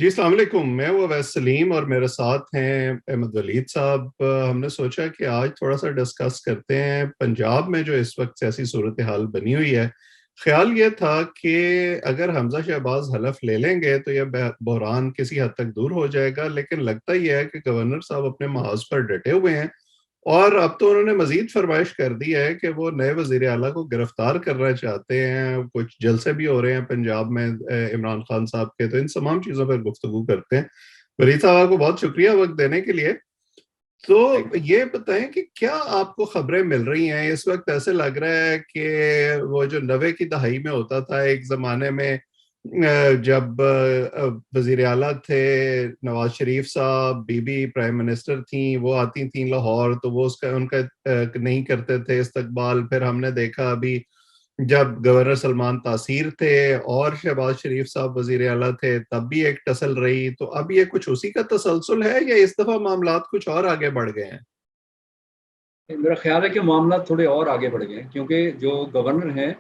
جی السلام علیکم، میں وہ اویس سلیم اور میرے ساتھ ہیں احمد ولید صاحب۔ ہم نے سوچا کہ آج تھوڑا سا ڈسکس کرتے ہیں پنجاب میں جو اس وقت سیاسی صورتحال بنی ہوئی ہے۔ خیال یہ تھا کہ اگر حمزہ شہباز حلف لے لیں گے تو یہ بحران کسی حد تک دور ہو جائے گا، لیکن لگتا یہ ہے کہ گورنر صاحب اپنے محاذ پر ڈٹے ہوئے ہیں، اور اب تو انہوں نے مزید فرمائش کر دی ہے کہ وہ نئے وزیر اعلیٰ کو گرفتار کرنا چاہتے ہیں۔ کچھ جلسے بھی ہو رہے ہیں پنجاب میں عمران خان صاحب کے، تو ان تمام چیزوں پر گفتگو کرتے ہیں۔ ولید صاحب آپ کو بہت شکریہ وقت دینے کے لیے۔ تو یہ بتائیں کہ کیا آپ کو خبریں مل رہی ہیں اس وقت؟ ایسے لگ رہا ہے کہ وہ جو 90 کی دہائی میں ہوتا تھا ایک زمانے میں، جب وزیر اعلیٰ تھے نواز شریف صاحب، بی بی پرائم منسٹر تھیں، وہ آتی تھیں لاہور تو وہ ان کا نہیں کرتے تھے استقبال۔ پھر ہم نے دیکھا ابھی جب گورنر سلمان تاثیر تھے اور شہباز شریف صاحب وزیر اعلیٰ تھے تب بھی ایک ٹسل رہی، تو اب یہ کچھ اسی کا تسلسل ہے یا اس دفعہ معاملات کچھ اور آگے بڑھ گئے ہیں؟ میرا خیال ہے کہ معاملات تھوڑے اور آگے بڑھ گئے ہیں، کیونکہ جو گورنر ہیں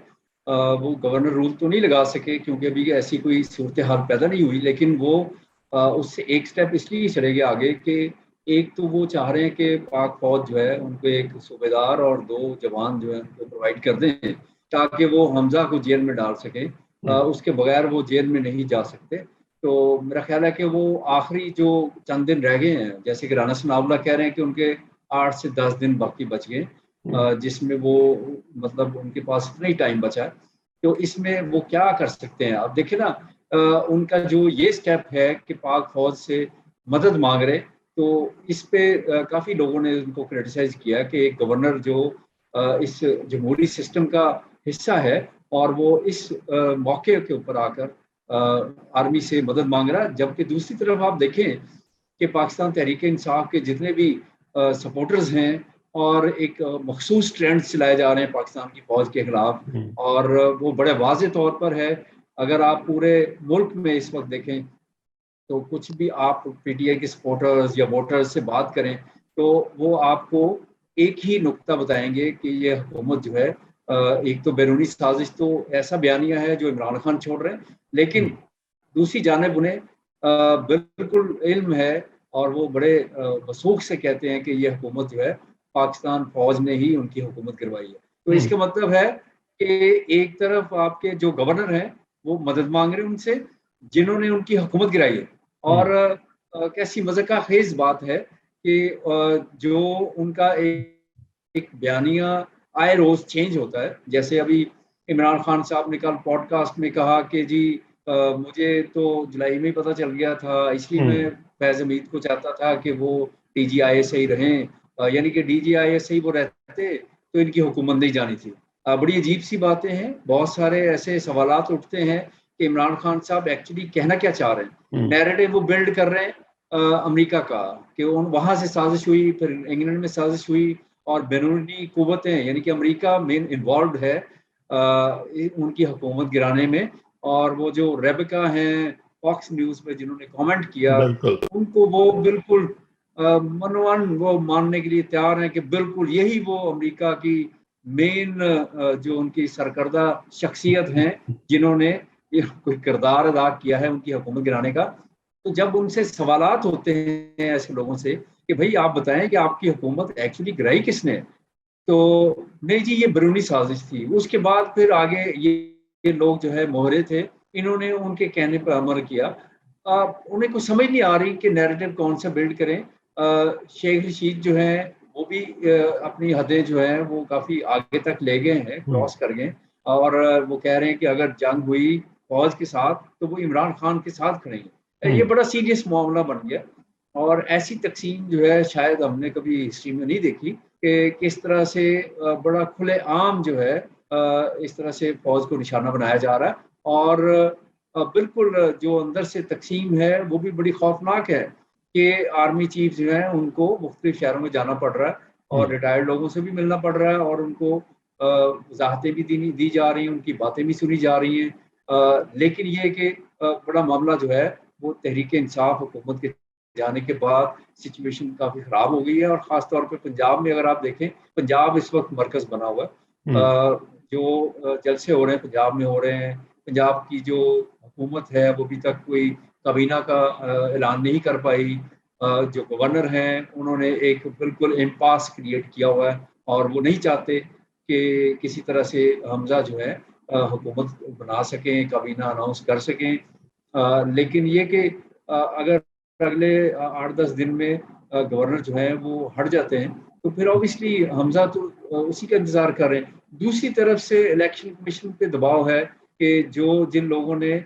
وہ گورنر رول تو نہیں لگا سکے کیونکہ ابھی ایسی کوئی صورتحال پیدا نہیں ہوئی، لیکن وہ اس سے ایک سٹیپ اس لیے چلے گئے آگے کہ ایک تو وہ چاہ رہے ہیں کہ پاک فوج جو ہے ان کو ایک صوبیدار اور 2 جوان جو ہیں ان کو پرووائڈ کر دیں تاکہ وہ حمزہ کو جیل میں ڈال سکیں۔ اس کے بغیر وہ جیل میں نہیں جا سکتے۔ تو میرا خیال ہے کہ وہ آخری جو چند دن رہ گئے ہیں، جیسے کہ رانا ثناء اللہ کہہ رہے ہیں کہ ان کے 8 سے 10 دن باقی بچ گئے، جس میں وہ مطلب ان کے پاس اتنا ہی ٹائم بچا ہے، تو اس میں وہ کیا کر سکتے ہیں؟ اب دیکھیں نا، ان کا جو یہ سٹیپ ہے کہ پاک فوج سے مدد مانگ رہے، تو اس پہ کافی لوگوں نے ان کو کرٹیسائز کیا کہ ایک گورنر جو اس جمہوری سسٹم کا حصہ ہے اور وہ اس موقع کے اوپر آ کر آرمی سے مدد مانگ رہا ہے، جبکہ دوسری طرف آپ دیکھیں کہ پاکستان تحریک انصاف کے جتنے بھی سپورٹرز ہیں اور ایک مخصوص ٹرینڈ چلائے جا رہے ہیں پاکستان کی فوج کے خلاف، اور وہ بڑے واضح طور پر ہے۔ اگر آپ پورے ملک میں اس وقت دیکھیں تو کچھ بھی آپ پی ٹی آئی کے سپورٹرز یا ووٹرز سے بات کریں تو وہ آپ کو ایک ہی نقطہ بتائیں گے کہ یہ حکومت جو ہے ایک تو بیرونی سازش تو ایسا بیانیہ ہے جو عمران خان چھوڑ رہے ہیں، لیکن دوسری جانب انہیں بالکل علم ہے اور وہ بڑے وثوق سے کہتے ہیں کہ یہ حکومت جو ہے پاکستان فوج نے ہی ان کی حکومت کروائی ہے۔ تو اس کا مطلب ہے کہ ایک طرف آپ کے جو گورنر ہیں وہ مدد مانگ رہے ہیں ان سے جنہوں نے ان کی حکومت گرائی ہے، اور کیسی مذاق خیز بات ہے کہ جو ان کا ایک بیانیہ آئے روز چینج ہوتا ہے۔ جیسے ابھی عمران خان صاحب نے کل پوڈ کاسٹ میں کہا کہ جی مجھے تو جولائی میں پتہ چل گیا تھا، اس لیے میں فیض حمید کو چاہتا تھا کہ وہ ڈی جی آئی سے ہی رہیں، یعنی کہ ڈی جی آئی سے ہی وہ رہتے تو ان کی حکومت نہیں جانی تھی۔ بڑی عجیب سی باتیں ہیں، بہت سارے ایسے سوالات اٹھتے ہیں کہ عمران خان صاحب ایکچولی کہنا کیا چاہ رہے ہیں۔ نیریٹو وہ بلڈ کر رہے ہیں امریکہ کا کہ وہاں سے سازش ہوئی، پھر انگلینڈ میں سازش ہوئی، اور بیرونی قوتیں یعنی کہ امریکہ مین انوالوڈ ہے ان کی حکومت گرانے میں، اور وہ جو ریبیکا ہیں فاکس نیوز پہ جنہوں نے کامنٹ کیا ان کو وہ بالکل منوان وہ ماننے کے لیے تیار ہیں کہ بالکل یہی وہ امریکہ کی مین جو ان کی سرکردہ شخصیت ہیں جنہوں نے کوئی کردار ادا کیا ہے ان کی حکومت گرانے کا۔ تو جب ان سے سوالات ہوتے ہیں ایسے لوگوں سے کہ بھائی آپ بتائیں کہ آپ کی حکومت ایکچولی گرائی کس نے، تو نہیں جی یہ بیرونی سازش تھی۔ اس کے بعد پھر آگے یہ لوگ جو ہے مہرے تھے، انہوں نے ان کے کہنے پر عمل کیا۔ انہیں کچھ سمجھ نہیں آ رہی کہ نیریٹو کون سا بلڈ کریں۔ شیخ رشید جو ہیں وہ بھی اپنی حدیں جو ہیں وہ کافی آگے تک لے گئے ہیں، کراس کر گئے، اور وہ کہہ رہے ہیں کہ اگر جنگ ہوئی فوج کے ساتھ تو وہ عمران خان کے ساتھ کھڑیں گے۔ یہ بڑا سیریس معاملہ بن گیا، اور ایسی تقسیم جو ہے شاید ہم نے کبھی ہسٹری میں نہیں دیکھی کہ کس طرح سے بڑا کھلے عام جو ہے اس طرح سے فوج کو نشانہ بنایا جا رہا ہے، اور بالکل جو اندر سے تقسیم ہے وہ بھی بڑی خوفناک ہے کہ آرمی چیف جو ہیں ان کو مختلف شہروں میں جانا پڑ رہا ہے اور ریٹائرڈ لوگوں سے بھی ملنا پڑ رہا ہے، اور ان کو وضاحتیں بھی دی جا رہی ہیں، ان کی باتیں بھی سنی جا رہی ہیں۔ لیکن یہ کہ بڑا معاملہ جو ہے وہ تحریک انصاف حکومت کے جانے کے بعد سچویشن کافی خراب ہو گئی ہے، اور خاص طور پہ پنجاب میں اگر آپ دیکھیں، پنجاب اس وقت مرکز بنا ہوا ہے۔ جو جلسے ہو رہے ہیں پنجاب میں ہو رہے ہیں، پنجاب کی جو حکومت ہے وہ ابھی تک کوئی کابینہ کا اعلان نہیں کر پائی. جو گورنر ہیں انہوں نے ایک بالکل امپاس کریٹ کیا ہوا ہے اور وہ نہیں چاہتے کہ کسی طرح سے حمزہ جو ہے حکومت بنا سکیں, کابینہ اناؤنس کر سکیں. لیکن یہ کہ اگر اگلے 8-10 دن میں گورنر جو ہے وہ ہٹ جاتے ہیں تو پھر اوبیسلی حمزہ تو اسی کا انتظار کر رہے ہیں. دوسری طرف سے الیکشن کمیشن پہ دباؤ ہے کہ جن لوگوں نے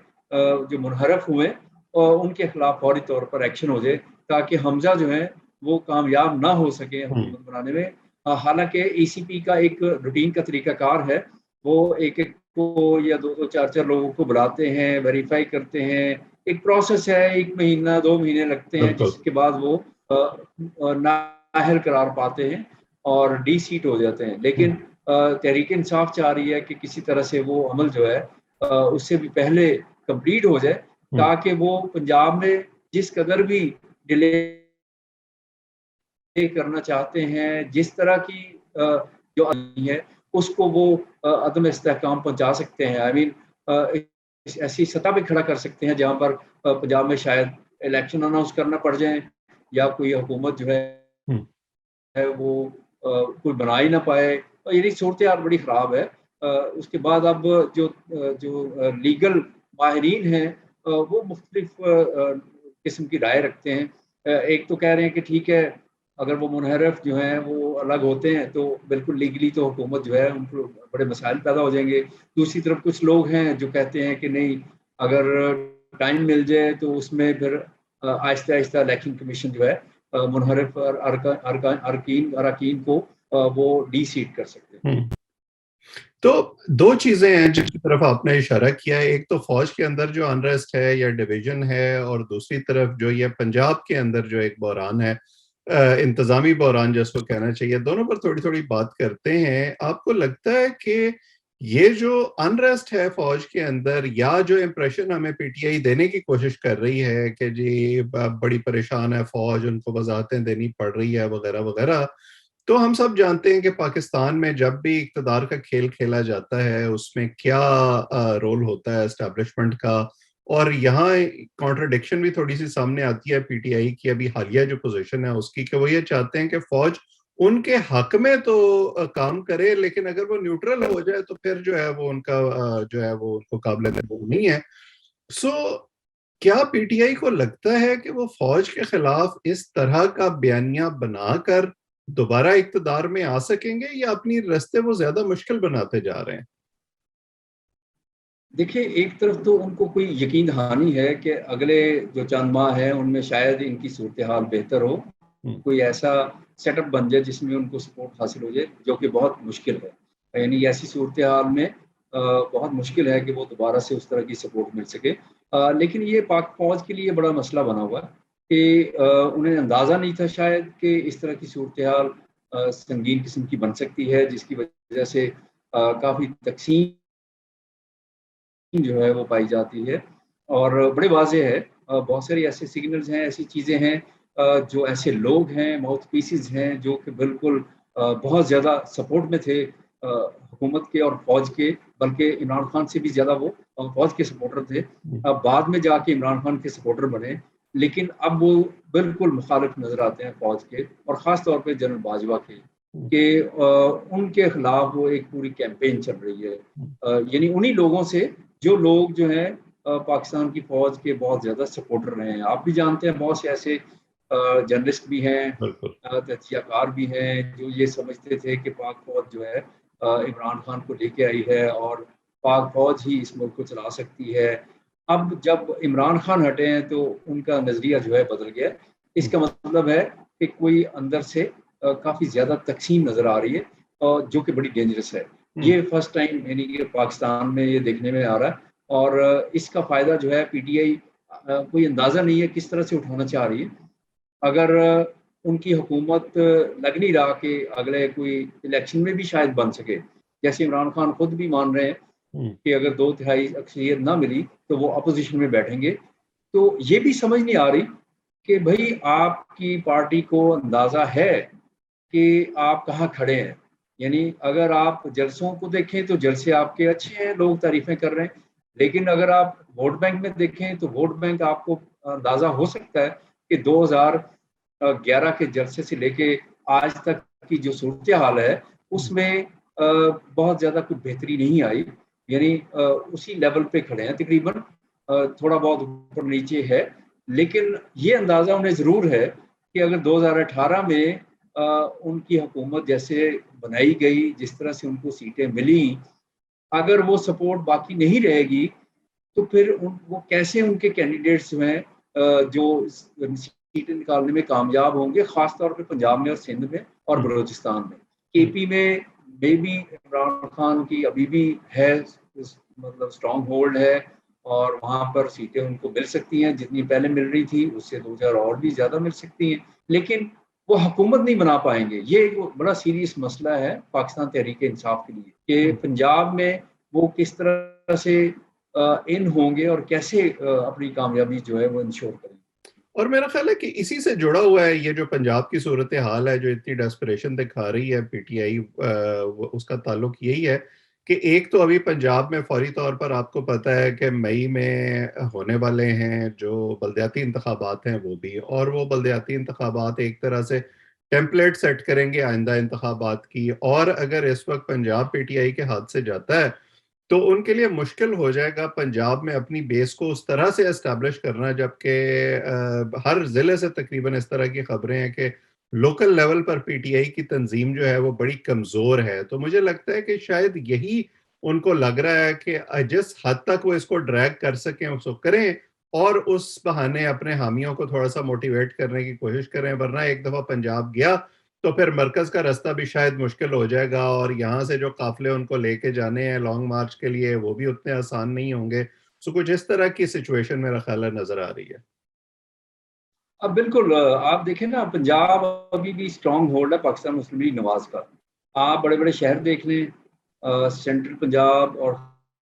جو منحرف ہوئے ان کے خلاف فوری طور پر ایکشن ہو جائے تاکہ حمزہ جو ہے وہ کامیاب نہ ہو سکے حکومت بنانے میں. حالانکہ ای سی پی کا ایک روٹین کا طریقہ کار ہے, وہ ایک کو یا 2-4 لوگوں کو بلاتے ہیں, ویریفائی کرتے ہیں, ایک پروسیس ہے, 1 مہینہ 2 مہینے لگتے ہیں, جس کے بعد وہ نااہل قرار پاتے ہیں اور ڈی سیٹ ہو جاتے ہیں. لیکن تحریک انصاف چاہ رہی ہے کہ کسی طرح سے وہ عمل جو ہے اس سے بھی پہلے کمپلیٹ ہو جائے تاکہ وہ پنجاب میں جس قدر بھی ڈیلے کرنا چاہتے ہیں, جس طرح کی جو ہے اس کو وہ عدم استحکام پہنچا سکتے ہیں. آئی مین ایسی سطح پہ کھڑا کر سکتے ہیں جہاں پر پنجاب میں شاید الیکشن اناؤنس کرنا پڑ جائیں یا کوئی حکومت جو ہے وہ کوئی بنا ہی نہ پائے. یعنی صورتحال بڑی خراب ہے. اس کے بعد اب جو لیگل ماہرین ہیں وہ مختلف قسم کی رائے رکھتے ہیں. ایک تو کہہ رہے ہیں کہ ٹھیک ہے اگر وہ منحرف جو ہیں وہ الگ ہوتے ہیں تو بالکل لیگلی تو حکومت جو ہے ان کو بڑے مسائل پیدا ہو جائیں گے. دوسری طرف کچھ لوگ ہیں جو کہتے ہیں کہ نہیں, اگر ٹائم مل جائے تو اس میں پھر آہستہ آہستہ الیکشن کمیشن جو ہے منحرف اراکین کو وہ ڈی سیٹ کر سکتے ہیں. تو 2 چیزیں ہیں جن کی طرف آپ نے اشارہ کیا ہے, ایک تو فوج کے اندر جو انریسٹ ہے یا ڈویژن ہے, اور دوسری طرف جو یہ پنجاب کے اندر جو ایک بحران ہے, انتظامی بحران جس کو کہنا چاہیے. دونوں پر تھوڑی تھوڑی بات کرتے ہیں. آپ کو لگتا ہے کہ یہ جو انریسٹ ہے فوج کے اندر, یا جو امپریشن ہمیں پی ٹی آئی دینے کی کوشش کر رہی ہے کہ جی بڑی پریشان ہے فوج, ان کو وضاحتیں دینی پڑ رہی ہے وغیرہ وغیرہ, تو ہم سب جانتے ہیں کہ پاکستان میں جب بھی اقتدار کا کھیل کھیلا جاتا ہے اس میں کیا رول ہوتا ہے اسٹیبلشمنٹ کا. اور یہاں کانٹرڈکشن بھی تھوڑی سی سامنے آتی ہے پی ٹی آئی کی ابھی حالیہ جو پوزیشن ہے اس کی, کہ وہ یہ چاہتے ہیں کہ فوج ان کے حق میں تو کام کرے, لیکن اگر وہ نیوٹرل ہو جائے تو پھر جو ہے وہ ان کا جو ہے وہ ان کو قابل قبول نہیں ہے. سو کیا پی ٹی آئی کو لگتا ہے کہ وہ فوج کے خلاف اس طرح کا بیانیہ بنا کر دوبارہ اقتدار میں آ سکیں گے, یا اپنی رستے وہ زیادہ مشکل بناتے جا رہے ہیں؟ دیکھیں, ایک طرف تو ان کو کوئی یقین دہانی ہے کہ اگلے جو چند ماہ ہیں ان میں شاید ان کی صورتحال بہتر ہو, کوئی ایسا سیٹ اپ بن جائے جس میں ان کو سپورٹ حاصل ہو جائے, جو کہ بہت مشکل ہے. یعنی ایسی صورتحال میں بہت مشکل ہے کہ وہ دوبارہ سے اس طرح کی سپورٹ مل سکے. لیکن یہ پاک فوج کے لیے بڑا مسئلہ بنا ہوا ہے کہ انہیں اندازہ نہیں تھا شاید کہ اس طرح کی صورتحال سنگین قسم کی بن سکتی ہے, جس کی وجہ سے کافی تقسیم جو ہے وہ پائی جاتی ہے. اور بڑے واضح ہے, بہت ساری ایسے سگنلز ہیں, ایسی چیزیں ہیں, جو ایسے لوگ ہیں, ماؤتھ پیسز ہیں جو کہ بالکل بہت زیادہ سپورٹ میں تھے حکومت کے اور فوج کے, بلکہ عمران خان سے بھی زیادہ وہ فوج کے سپورٹر تھے. اب بعد میں جا کے عمران خان کے سپورٹر بنے, لیکن اب وہ بالکل مخالف نظر آتے ہیں فوج کے, اور خاص طور پہ جنرل باجوہ کے, کہ ان کے خلاف وہ ایک پوری کیمپین چل رہی ہے. یعنی انہی لوگوں سے جو لوگ جو ہیں پاکستان کی فوج کے بہت زیادہ سپورٹر رہے ہیں. آپ بھی جانتے ہیں بہت سے ایسے جرنلسٹ بھی ہیں, تجزیہ کار بھی ہیں, جو یہ سمجھتے تھے کہ پاک فوج جو ہے عمران خان کو لے کے آئی ہے اور پاک فوج ہی اس ملک کو چلا سکتی ہے. اب جب عمران خان ہٹے ہیں تو ان کا نظریہ جو ہے بدل گیا. اس کا مطلب ہے کہ کوئی اندر سے کافی زیادہ تقسیم نظر آ رہی ہے, جو کہ بڑی ڈینجرس ہے. یہ فرسٹ ٹائم یعنی کہ پاکستان میں یہ دیکھنے میں آ رہا ہے, اور اس کا فائدہ جو ہے پی ٹی آئی کوئی اندازہ نہیں ہے کس طرح سے اٹھانا چاہ رہی ہے. اگر ان کی حکومت لگ نہیں رہا کہ اگلے کوئی الیکشن میں بھی شاید بن سکے, جیسے عمران خان خود بھی مان رہے ہیں کہ اگر 2/3 اکثریت نہ ملی تو وہ اپوزیشن میں بیٹھیں گے, تو یہ بھی سمجھ نہیں آ رہی کہ بھائی آپ کی پارٹی کو اندازہ ہے کہ آپ کہاں کھڑے ہیں. یعنی اگر آپ جلسوں کو دیکھیں تو جلسے آپ کے اچھے ہیں, لوگ تعریفیں کر رہے ہیں, لیکن اگر آپ ووٹ بینک میں دیکھیں تو ووٹ بینک آپ کو اندازہ ہو سکتا ہے کہ 2011 کے جلسے سے لے کے آج تک کی جو صورتحال ہے اس میں بہت زیادہ کوئی بہتری نہیں آئی، یعنی اسی لیول پہ کھڑے ہیں تقریباً، تھوڑا بہت اوپر نیچے ہے، لیکن یہ اندازہ انہیں ضرور ہے کہ اگر 2018 میں ان کی حکومت جیسے بنائی گئی، جس طرح سے ان کو سیٹیں ملی، اگر وہ سپورٹ باقی نہیں رہے گی تو پھر وہ کیسے ان کے کینڈیڈیٹس جو ہیں جو سیٹیں نکالنے میں کامیاب ہوں گے، خاص طور پہ پنجاب میں اور سندھ میں اور بلوچستان میں۔ کے پی میں بھی عمران خان کی ابھی بھی ہے، مطلب اسٹرانگ ہولڈ ہے، اور وہاں پر سیٹیں ان کو مل سکتی ہیں، جتنی پہلے مل رہی تھی اس سے 2-4 اور بھی زیادہ مل سکتی ہیں، لیکن وہ حکومت نہیں بنا پائیں گے۔ یہ ایک بڑا سیریس مسئلہ ہے پاکستان تحریک انصاف کے لیے کہ پنجاب میں وہ کس طرح سے ان ہوں گے اور کیسے اپنی کامیابی جو ہے وہ انشور کریں گے۔ اور میرا خیال ہے کہ اسی سے جڑا ہوا ہے یہ جو پنجاب کی صورتحال ہے جو اتنی ڈیسپریشن دکھا رہی ہے پی ٹی آئی، اس کا تعلق یہی ہے کہ ایک تو ابھی پنجاب میں فوری طور پر آپ کو پتہ ہے کہ مئی میں ہونے والے ہیں جو بلدیاتی انتخابات ہیں وہ بھی، اور وہ بلدیاتی انتخابات ایک طرح سے ٹیمپلیٹ سیٹ کریں گے آئندہ انتخابات کی، اور اگر اس وقت پنجاب پی ٹی آئی کے ہاتھ سے جاتا ہے تو ان کے لیے مشکل ہو جائے گا پنجاب میں اپنی بیس کو اس طرح سے اسٹیبلش کرنا، جبکہ ہر ضلع سے تقریباً اس طرح کی خبریں ہیں کہ local level per P T I کی تنظیم جو ہے وہ بڑی کمزور ہے۔ تو مجھے لگتا ہے کہ شاید یہی ان کو لگ رہا ہے کہ جس حد تک وہ اس کو ڈریگ کر سکیں اس کو کریں، اور اس بہانے اپنے حامیوں کو تھوڑا سا موٹیویٹ کرنے کی کوشش کریں، ورنہ ایک دفعہ پنجاب گیا تو پھر مرکز کا راستہ بھی شاید مشکل ہو جائے گا، اور یہاں سے جو قافلے ان کو لے کے جانے ہیں لانگ مارچ کے لیے وہ بھی اتنے آسان نہیں ہوں گے۔ سو کچھ اس طرح کی سچویشن میرا خیال ہے نظر آ رہی ہے۔ اب بالکل آپ دیکھیں نا، پنجاب ابھی بھی اسٹرانگ ہولڈ ہے پاکستان مسلم لیگ نواز کا۔ آپ بڑے بڑے شہر دیکھ لیں، سینٹرل پنجاب اور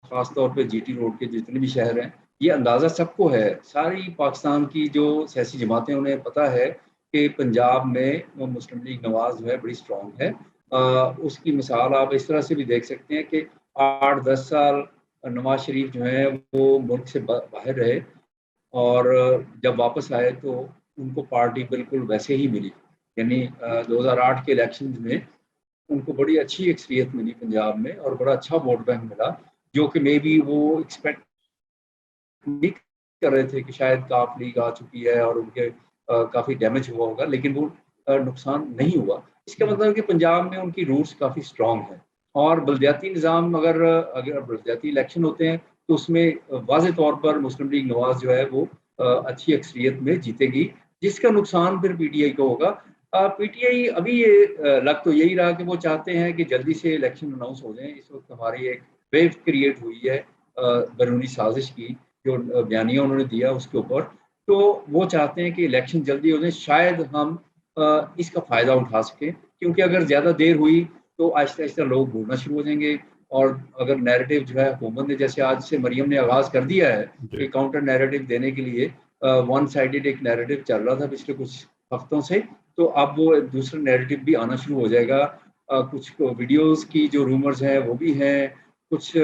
خاص طور پہ جی ٹی روڈ کے جتنے بھی شہر ہیں، یہ اندازہ سب کو ہے، ساری پاکستان کی جو سیاسی جماعتیں انہیں پتہ ہے کہ پنجاب میں وہ مسلم لیگ نواز جو ہے بڑی اسٹرانگ ہے۔ اس کی مثال آپ اس طرح سے بھی دیکھ سکتے ہیں کہ 8-10 سال نواز شریف جو ہیں وہ ملک سے باہر رہے، اور جب واپس آئے تو ان کو پارٹی بالکل ویسے ہی ملی، یعنی 2008 کے الیکشن میں ان کو بڑی اچھی اکثریت ملی پنجاب میں اور بڑا اچھا ووٹ بینک ملا، جو کہ مے بی وہ ایکسپیکٹ نہیں کر رہے تھے کہ شاید کاف لیگ آ چکی ہے اور ان کے کافی ڈیمیج ہوا ہوگا، لیکن وہ نقصان نہیں ہوا۔ اس کا مطلب ہے کہ پنجاب میں ان کی روٹس کافی اسٹرانگ ہیں، اور بلدیاتی نظام اگر بلدیاتی الیکشن ہوتے ہیں تو اس میں واضح طور پر مسلم لیگ نواز جو ہے وہ اچھی اکثریت میں جیتے گی، جس کا نقصان پھر پی ٹی آئی کو ہوگا۔ پی ٹی آئی ابھی یہ لگ تو یہی رہا کہ وہ چاہتے ہیں کہ جلدی سے الیکشن اناؤنس ہو جائیں۔ اس وقت ہماری ایک ویو کریٹ ہوئی ہے بیرونی سازش کی، جو بیانیہ انہوں نے دیا اس کے اوپر، تو وہ چاہتے ہیں کہ الیکشن جلدی ہو جائیں، شاید ہم اس کا فائدہ اٹھا سکیں، کیونکہ اگر زیادہ دیر ہوئی تو آہستہ آہستہ لوگ بھولنا شروع ہو جائیں گے، اور اگر نیریٹو جو ہے حکومت نے جیسے آج سے مریم نے آغاز کر دیا ہے جی کہ کاؤنٹر نیریٹو دینے کے لیے ون سائیڈڈ ایک نیریٹو چل رہا تھا پچھلے کچھ ہفتوں سے، تو اب وہ دوسرا نیریٹو بھی آنا شروع ہو جائے گا۔ کچھ ویڈیوز کی جو رومرز ہیں وہ بھی ہیں، کچھ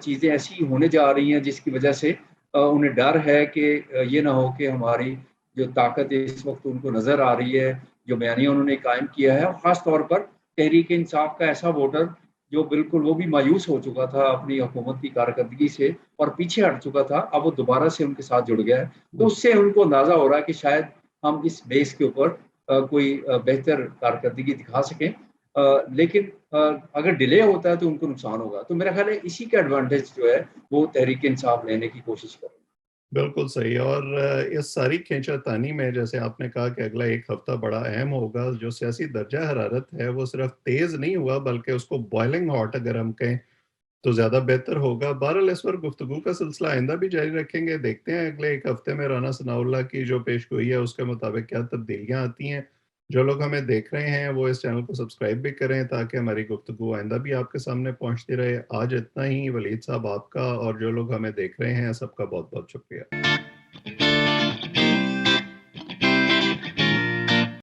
چیزیں ایسی ہونے جا رہی ہیں جس کی وجہ سے انہیں ڈر ہے کہ یہ نہ ہو کہ ہماری جو طاقت اس وقت ان کو نظر آ رہی ہے، جو بیانیہ انہوں نے قائم کیا ہے، اور خاص طور پر تحریک انصاف کا ایسا ووٹر جو بالکل وہ بھی مایوس ہو چکا تھا اپنی حکومت کی کارکردگی سے اور پیچھے ہٹ چکا تھا، اب وہ دوبارہ سے ان کے ساتھ جڑ گیا ہے، تو اس سے ان کو اندازہ ہو رہا ہے کہ شاید ہم اس بیس کے اوپر کوئی بہتر کارکردگی دکھا سکیں، لیکن اگر ڈیلے ہوتا ہے تو ان کو نقصان ہوگا۔ تو میرا خیال ہے اسی کا ایڈوانٹیج جو ہے وہ تحریک انصاف لینے کی کوشش کریں۔ بالکل صحیح۔ اور اس ساری کھینچا تانی میں جیسے آپ نے کہا کہ اگلا ایک ہفتہ بڑا اہم ہوگا، جو سیاسی درجہ حرارت ہے وہ صرف تیز نہیں ہوا بلکہ اس کو بوائلنگ ہاٹ اگر ہم کہیں تو زیادہ بہتر ہوگا۔ بہرحال اس پر گفتگو کا سلسلہ آئندہ بھی جاری رکھیں گے، دیکھتے ہیں اگلے ایک ہفتے میں رانا ثناء اللہ کی جو پیش گوئی ہے اس کے مطابق کیا تبدیلیاں آتی ہیں۔ جو لوگ ہمیں دیکھ رہے ہیں وہ اس چینل کو سبسکرائب بھی کریں تاکہ ہماری گفتگو آئندہ بھی آپ کے سامنے پہنچتی رہے۔ آج اتنا ہی، ولید صاحب آپ کا اور جو لوگ ہمیں دیکھ رہے ہیں سب کا بہت بہت شکریہ۔